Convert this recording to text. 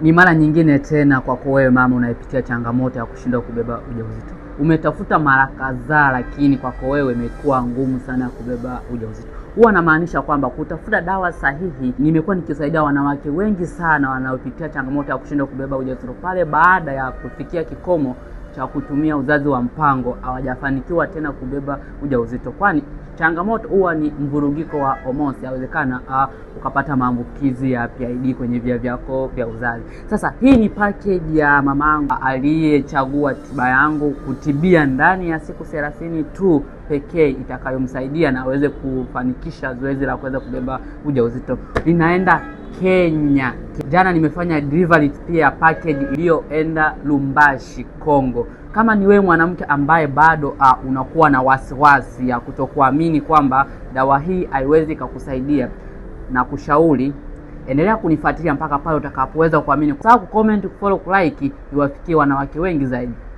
Ni mara nyingine tena kwako wewe mama unayepitia changamoto ya kushindwa kubeba ujauzito. Umetafuta mara kadhaa, lakini kwako wewe imekuwa ngumu sana kubeba ujauzito. Huwa namaanisha kwamba kutafuta dawa sahihi. Nimekuwa nikisaidia wanawake wengi sana wanaopitia changamoto ya kushindwa kubeba ujauzito pale baada ya kufikia kikomo cha kutumia uzazi wa mpango hawajafanikiwa tena kubeba ujauzito, kwani changamoto huwa ni mvurugiko wa hormones. Yawezekana ukapata maambukizi ya PID kwenye via vyako vya uzazi. Sasa hii ni package ya mamangu aliyechagua tiba yangu kutibia ndani ya siku 30 tu pekee, itakayomsaidia na aweze kufanikisha zoezi la kuweza kubeba ujauzito. Ninaenda Kenya. Jana nimefanya delivery pia package iliyoenda Lumbashi, Kongo. Kama ni wewe mwanamke ambaye bado unakuwa na wasiwasi ya kutokuamini kwamba dawa hii haiwezi kukusaidia, na kushauri endelea kunifuatilia mpaka pale utakapoweza kuamini. Usahau kucomment, kufollow, kulike iwafikie wanawake wengi zaidi.